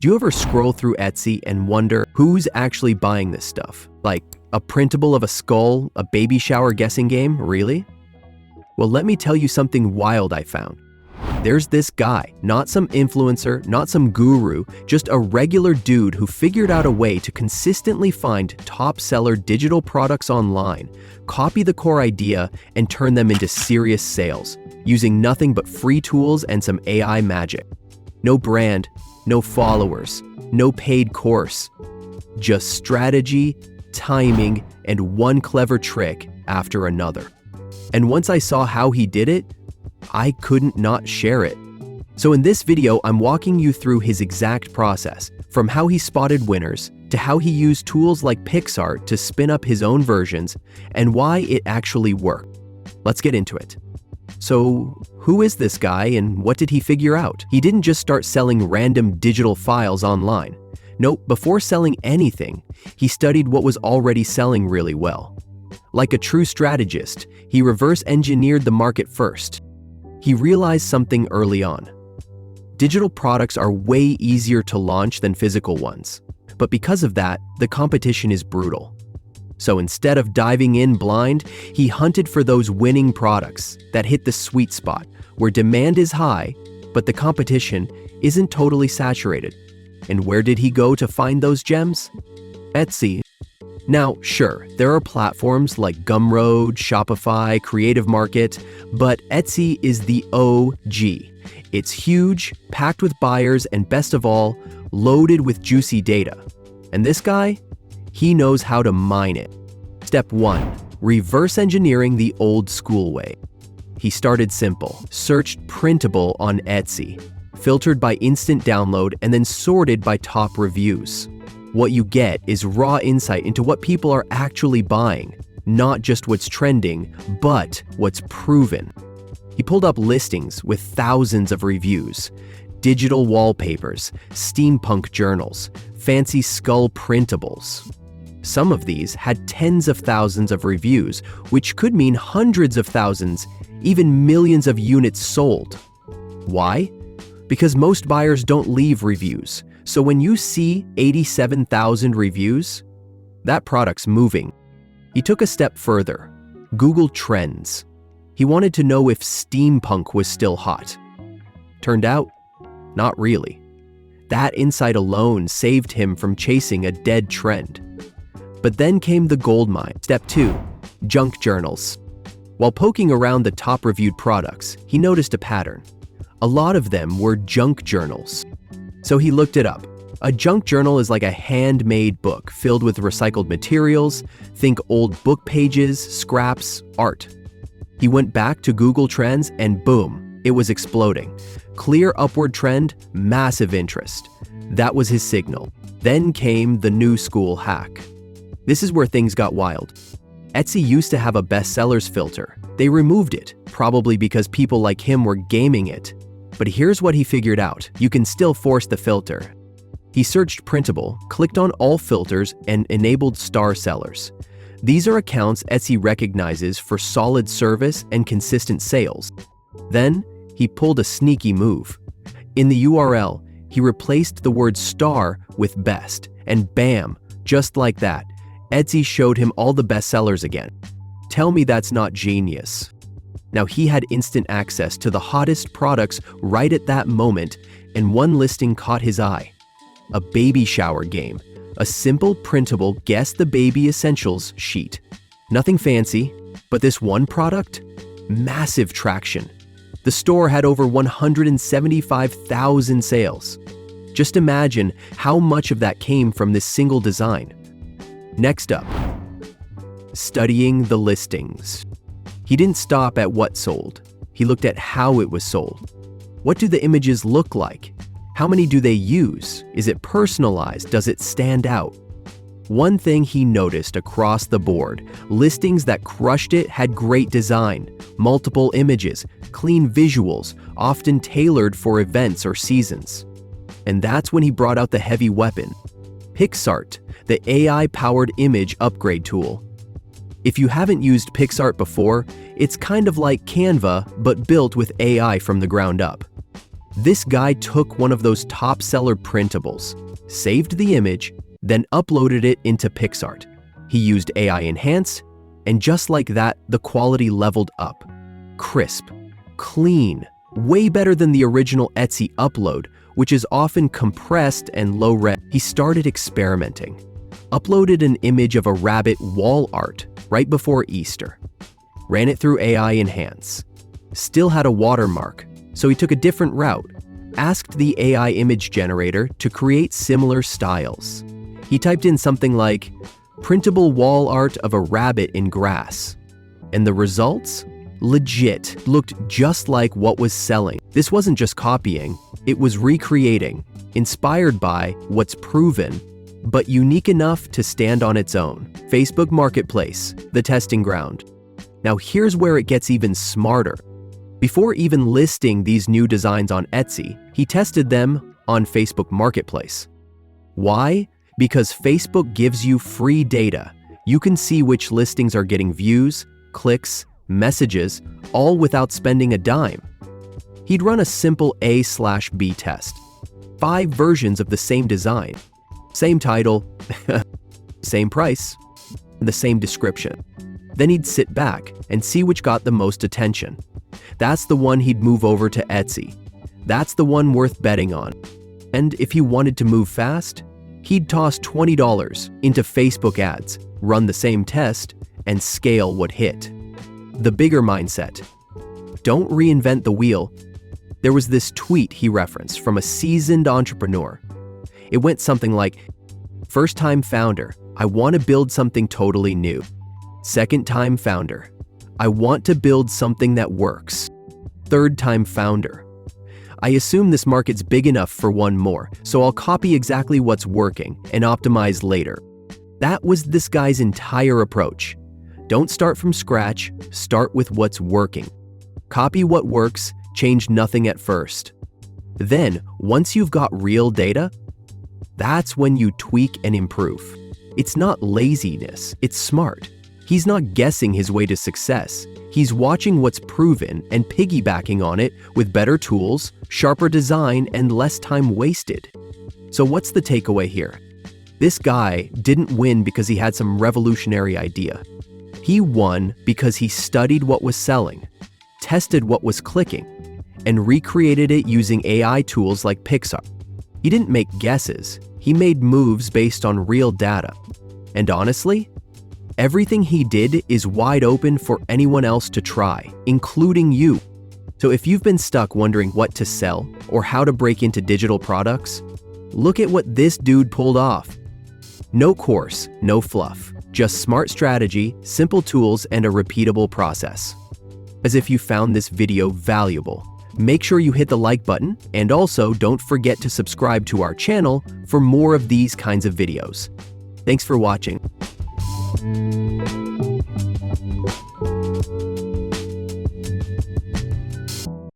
Do you ever scroll through Etsy and wonder who's actually buying this stuff? Like a printable of a skull, a baby shower guessing game, really? Well, let me tell you something wild I found. There's this guy, not some influencer, not some guru, just a regular dude who figured out a way to consistently find top seller digital products online, copy the core idea, and turn them into serious sales, using nothing but free tools and some AI magic. No brand, no followers, no paid course. Just strategy, timing, and one clever trick after another. And once I saw how he did it, I couldn't not share it. So in this video, I'm walking you through his exact process, from how he spotted winners to how he used tools like Picsart to spin up his own versions and why it actually worked. Let's get into it. So, who is this guy and what did he figure out? He didn't just start selling random digital files online. Nope, before selling anything, he studied what was already selling really well. Like a true strategist, he reverse engineered the market first. He realized something early on. Digital products are way easier to launch than physical ones, but because of that, the competition is brutal. So instead of diving in blind, he hunted for those winning products that hit the sweet spot, where demand is high, but the competition isn't totally saturated. And where did he go to find those gems? Etsy. Now, sure, there are platforms like Gumroad, Shopify, Creative Market, but Etsy is the OG. It's huge, packed with buyers, and best of all, loaded with juicy data. And this guy? He knows how to mine it. Step 1. Reverse engineering the old school way. He started simple, searched printable on Etsy, filtered by instant download, and then sorted by top reviews. What you get is raw insight into what people are actually buying, not just what's trending, but what's proven. He pulled up listings with thousands of reviews, digital wallpapers, steampunk journals, fancy skull printables. Some of these had tens of thousands of reviews, which could mean hundreds of thousands, even millions of units sold. Why? Because most buyers don't leave reviews. So when you see 87,000 reviews, that product's moving. He took a step further. Google Trends. He wanted to know if steampunk was still hot. Turned out, not really. That insight alone saved him from chasing a dead trend. But then came the goldmine. Step 2. Junk journals. While poking around the top reviewed products, he noticed a pattern. A lot of them were junk journals. So he looked it up. A junk journal is like a handmade book filled with recycled materials. Think old book pages, scraps, art. He went back to Google Trends and boom, it was exploding. Clear upward trend, massive interest. That was his signal. Then came the new school hack. This is where things got wild. Etsy used to have a bestsellers filter. They removed it, probably because people like him were gaming it. But here's what he figured out. You can still force the filter. He searched printable, clicked on all filters, and enabled star sellers. These are accounts Etsy recognizes for solid service and consistent sales. Then, he pulled a sneaky move. In the URL, he replaced the word star with best, and bam, just like that, Etsy showed him all the bestsellers again. Tell me that's not genius. Now he had instant access to the hottest products right at that moment, and one listing caught his eye. A baby shower game. A simple printable Guess the Baby Essentials sheet. Nothing fancy, but this one product? Massive traction. The store had over 175,000 sales. Just imagine how much of that came from this single design. Next up, studying the listings. He didn't stop at what sold. He looked at how it was sold. What do the images look like? How many do they use? Is it personalized? Does it stand out? One thing he noticed across the board, listings that crushed it had great design, multiple images, clean visuals, often tailored for events or seasons. And that's when he brought out the heavy weapon. Picsart, the AI-powered image upgrade tool. If you haven't used Picsart before, it's kind of like Canva, but built with AI from the ground up. This guy took one of those top seller printables, saved the image, then uploaded it into Picsart. He used AI Enhance, and just like that, the quality leveled up. Crisp, clean, way better than the original Etsy upload, which is often compressed and low-res. He started experimenting. Uploaded an image of a rabbit wall art right before Easter. Ran it through AI Enhance. Still had a watermark, so he took a different route. Asked the AI image generator to create similar styles. He typed in something like, printable wall art of a rabbit in grass. And the results? Legit, looked just like what was selling. This wasn't just copying, it was recreating, inspired by what's proven, but unique enough to stand on its own. Facebook Marketplace, the testing ground. Now here's where it gets even smarter. Before even listing these new designs on Etsy, he tested them on Facebook Marketplace. Why? Because Facebook gives you free data. You can see which listings are getting views, clicks, messages, all without spending a dime. He'd run a simple A/B test. 5 versions of the same design, same title, same price, the same description. Then he'd sit back and see which got the most attention. That's the one he'd move over to Etsy. That's the one worth betting on. And if he wanted to move fast, he'd toss $20 into Facebook ads, run the same test, and scale what hit. The bigger mindset. Don't reinvent the wheel. There was this tweet he referenced from a seasoned entrepreneur. It went something like, first-time founder, I want to build something totally new. Second-time founder, I want to build something that works. Third-time founder, I assume this market's big enough for one more, so I'll copy exactly what's working and optimize later. That was this guy's entire approach. Don't start from scratch, start with what's working. Copy what works, change nothing at first. Then, once you've got real data, that's when you tweak and improve. It's not laziness, it's smart. He's not guessing his way to success. He's watching what's proven and piggybacking on it with better tools, sharper design, and less time wasted. So what's the takeaway here? This guy didn't win because he had some revolutionary idea. He won because he studied what was selling, tested what was clicking, and recreated it using AI tools like Picsart. He didn't make guesses, he made moves based on real data. And honestly, everything he did is wide open for anyone else to try, including you. So if you've been stuck wondering what to sell or how to break into digital products, look at what this dude pulled off. No course, no fluff, just smart strategy, simple tools, and a repeatable process. As if you found this video valuable, make sure you hit the like button, and also don't forget to subscribe to our channel for more of these kinds of videos. Thanks for watching.